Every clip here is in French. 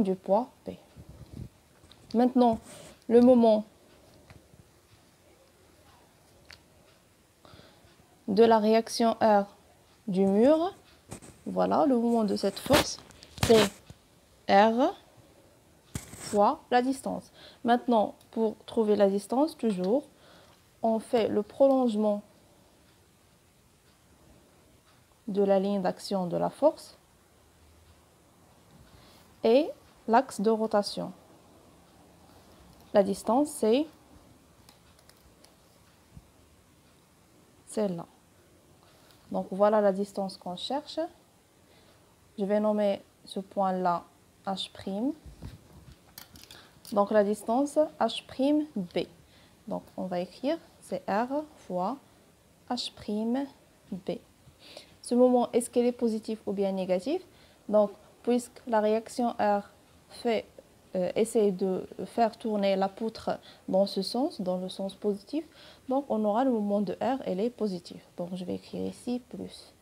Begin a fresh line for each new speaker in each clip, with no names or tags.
du poids P. Maintenant, le moment de la réaction R du mur, voilà, le moment de cette force, c'est R fois la distance. Maintenant, pour trouver la distance, toujours, on fait le prolongement de la ligne d'action de la force et l'axe de rotation. La distance, c'est celle-là. Donc voilà la distance qu'on cherche. Je vais nommer ce point-là H'. Donc la distance H'(B). Donc on va écrire, c'est R fois H'(B). Ce moment, est-ce qu'elle est positive ou bien négative? Donc puisque la réaction R essaie de faire tourner la poutre dans ce sens, dans le sens positif, donc on aura le moment de R, elle est positive. Donc je vais écrire ici plus.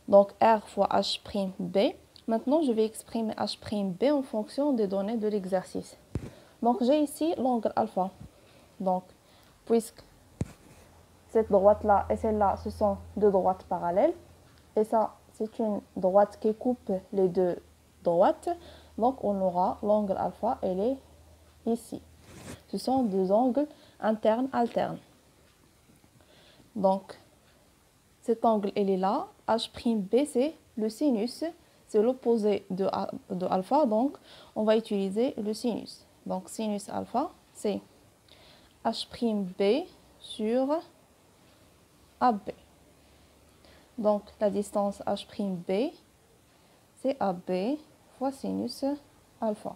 Donc R fois H'(B). Maintenant, je vais exprimer H'(B) en fonction des données de l'exercice. Donc j'ai ici l'angle alpha. Donc, puisque cette droite-là et celle-là, ce sont deux droites parallèles, et ça, c'est une droite qui coupe les deux droites, donc on aura l'angle alpha, elle est ici. Ce sont deux angles internes alternes. Donc, cet angle, elle est là. H'(B), c'est le sinus, c'est l'opposé de alpha, donc on va utiliser le sinus. Donc, sinus alpha, c'est H'(B) sur AB. Donc, la distance H'(B), c'est AB fois sinus alpha.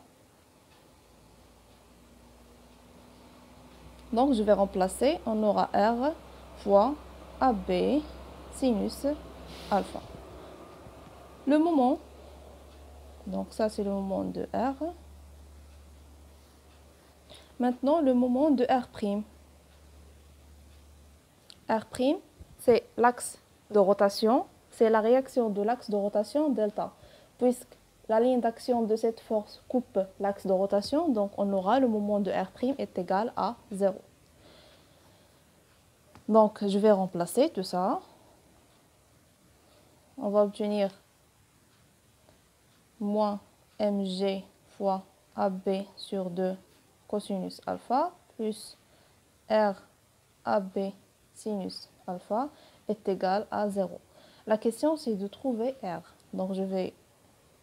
Donc, je vais remplacer, on aura R fois AB sinus alpha. Le moment, donc ça c'est le moment de R. Maintenant, le moment de R'. R', c'est l'axe de rotation, c'est la réaction de l'axe de rotation delta. Puisque la ligne d'action de cette force coupe l'axe de rotation, donc on aura le moment de R' est égal à 0. Donc, je vais remplacer tout ça. On va obtenir moins mg fois AB sur 2 cosinus alpha plus R AB sinus alpha est égal à 0. La question, c'est de trouver R. Donc, je vais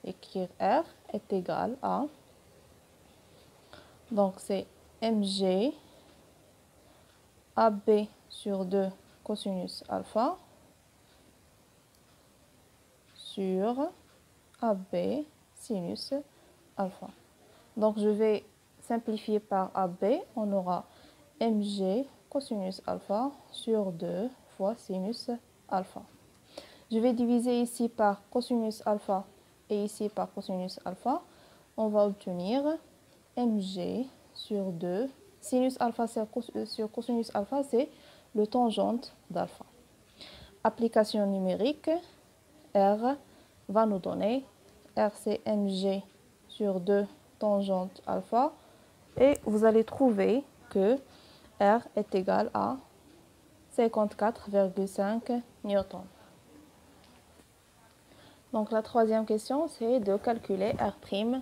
écrire R est égal à, donc c'est mg AB sur 2 cosinus alpha sur AB sinus alpha. Donc, je vais simplifier par AB. On aura mg cosinus alpha sur 2 fois sinus alpha. Je vais diviser ici par cosinus alpha et ici par cosinus alpha. On va obtenir mg sur 2. Sinus alpha sur cosinus alpha, c'est le tangente d'alpha. Application numérique, R va nous donner, R c'est mg sur 2 tangente alpha, et vous allez trouver que R est égal à 54,5 newtons. Donc la troisième question, c'est de calculer R',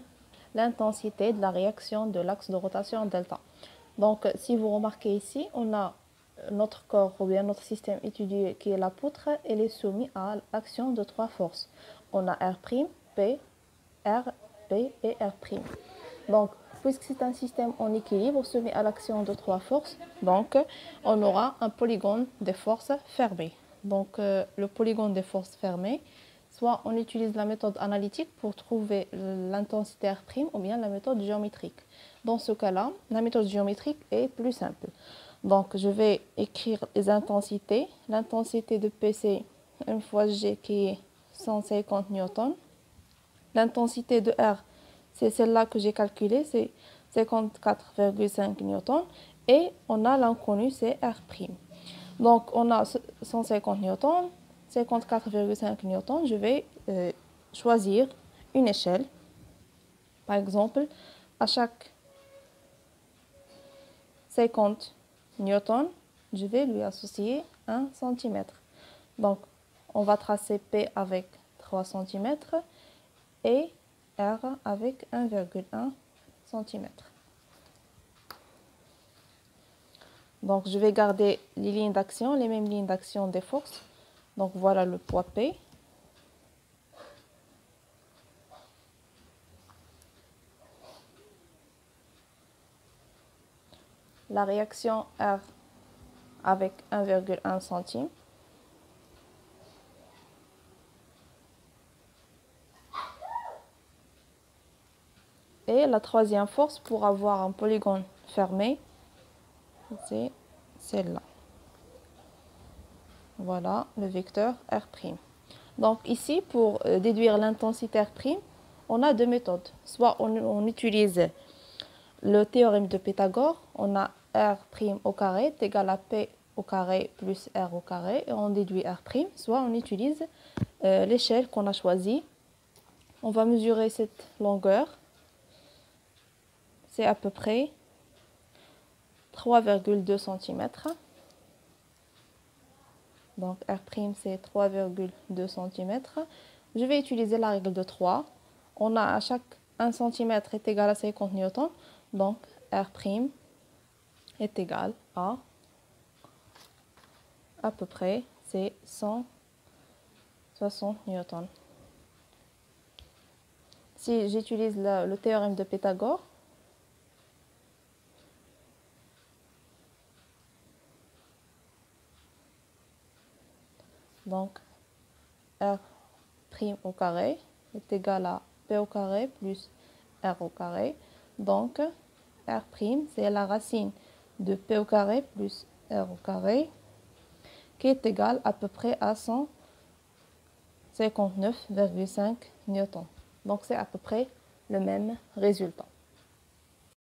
l'intensité de la réaction de l'axe de rotation delta. Donc si vous remarquez ici, on a notre corps ou bien notre système étudié qui est la poutre, elle est soumise à l'action de trois forces. On a R', P, R, P et R'. Donc, puisque c'est un système en équilibre soumis à l'action de trois forces, donc on aura un polygone des forces fermées. Donc, le polygone des forces fermées, soit on utilise la méthode analytique pour trouver l'intensité R' ou bien la méthode géométrique. Dans ce cas-là, la méthode géométrique est plus simple. Donc, je vais écrire les intensités. L'intensité de P, c'est 1 fois G qui est 150 newtons. L'intensité de R, c'est celle-là que j'ai calculée, c'est 54,5 newtons. Et on a l'inconnu, c'est R'. Donc, on a 150 newtons, 54,5 newtons. Je vais choisir une échelle. Par exemple, à chaque 50 newtons, je vais lui associer 1 cm. Donc, on va tracer P avec 3 cm et R avec 1,1 cm. Donc, je vais garder les lignes d'action, les mêmes lignes d'action des forces. Donc, voilà le poids P. La réaction R avec 1,1 cm. Et la troisième force pour avoir un polygone fermé, c'est celle-là. Voilà le vecteur R'. Donc ici, pour déduire l'intensité R', on a deux méthodes. Soit on utilise le théorème de Pythagore, on a R' au carré est égal à P au carré plus R au carré, et on déduit R'. Soit on utilise l'échelle qu'on a choisie. On va mesurer cette longueur. C'est à peu près 3,2 cm. Donc R' c'est 3,2 cm. Je vais utiliser la règle de 3. On a à chaque 1 cm est égal à 50 newtons. Donc R' est égal à peu près c'est 160 newtons. Si j'utilise le théorème de Pythagore, donc R' au carré est égal à P au carré plus R au carré. Donc R' c'est la racine de P au carré plus R au carré qui est égal à peu près à 159,5 newtons. Donc c'est à peu près le même résultat.